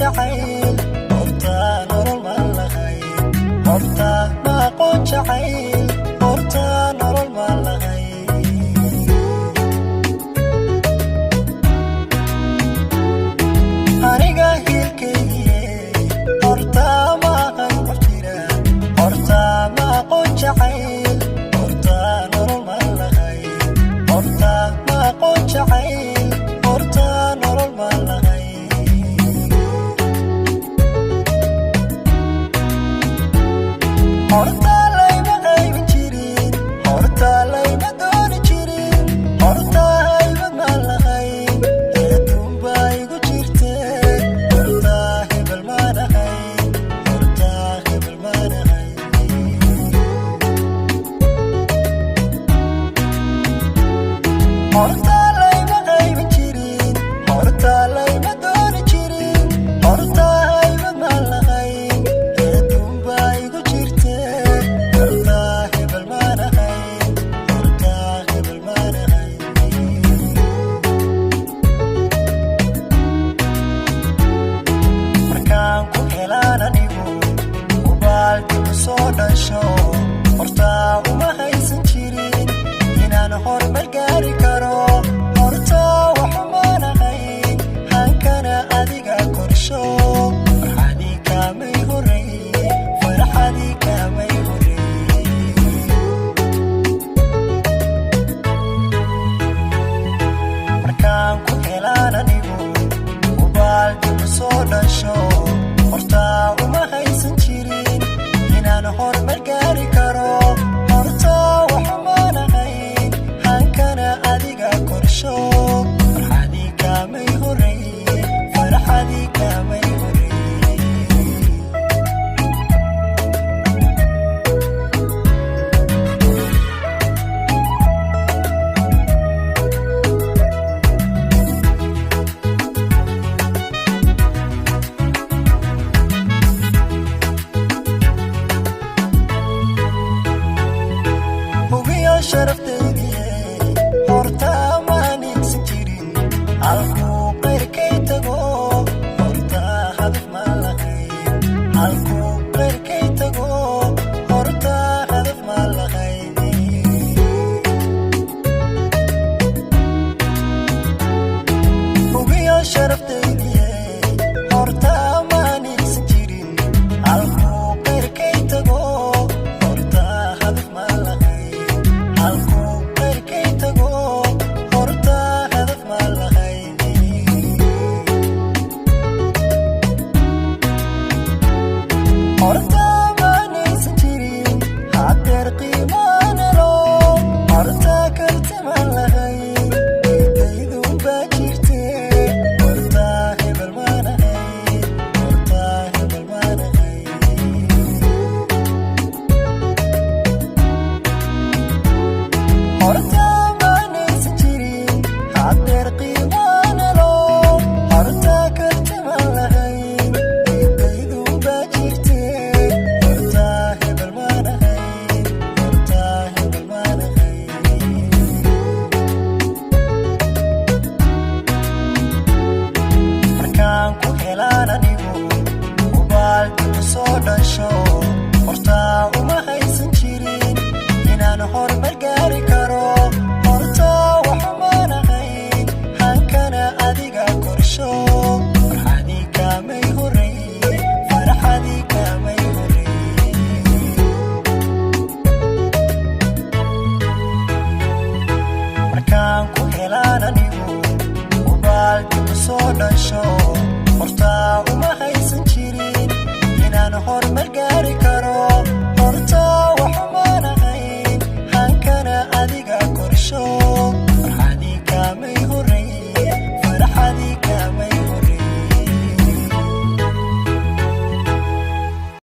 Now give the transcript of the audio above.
jacayl horta nolol ma lahayn horta ma aqoon jacayl horta nolol ma lahayn aniga hilkaygiye horta ma aqoon qofjira horta ma aqoon jacayl horta nolol ma lahayn horta ma aqoon jacayl horta nolol ma lahayn horta layma qaybin jirin horta layma dooni jirin horta haybad ma lahayn eedun baa igu jirte horta hebel ma lahayn horta hebel ma lahayn horta layma qaybin jirin horta layma dooni jirin horta haybad ma lahayn eedun baa igu jirte horta hebel ma lahayn horta hebel ma lahayn markaan ku helaan anigu ubaalkigu soo dhasho horta uma haysan jirin inaan horumar gaari karo horta waxuma lahayn hankana adiga korsho farxadii kaamay horreeye farxadii kaamay horreeye markaan ku helaan anigu ubaalkigu soo dhasho horta uma haysan jirin inaan horumar gaari karo horta waxuma lahayn hankana adiga korsho farxadii kaamay horreeye farxadii kaamay horreeye hubiyo sharaftaydiye horta maan igsan jirin halkuu qayrkay tago horta hadaf ma lahayn halkuu qayrkay tago horta hadaf ma lahayn hubiyo sharaftaydiye horta maan igsan jirin halkuu qayrkay tago horta hadaf ma lahayn halkuu qayrkay tago horta hadaf ma lahayn horta maanaysan jirin hadeer qiimaan helo horta karti ma lahayn eedaydun baa jirte horta hebel ma lahayn horta hebel ma lahayn horta maanaysan jirin hadeer qiimaan helo horta karti ma lahayn eedaydun baa jirte horta hebel ma lahayn horta hebel ma lahayn markaan ku helaan anigu ubaalkigu soo dhasho horta uma haysan jirin inaan horumar gaari karo horta waxuma lahayn hankana adiga korsho farxadii kaamay horreeye farxadii kaamay horreeye markaan ku helaan anigu ubaalkigu soo dhasho horta uma haysan jirin inaan horumar gaari karo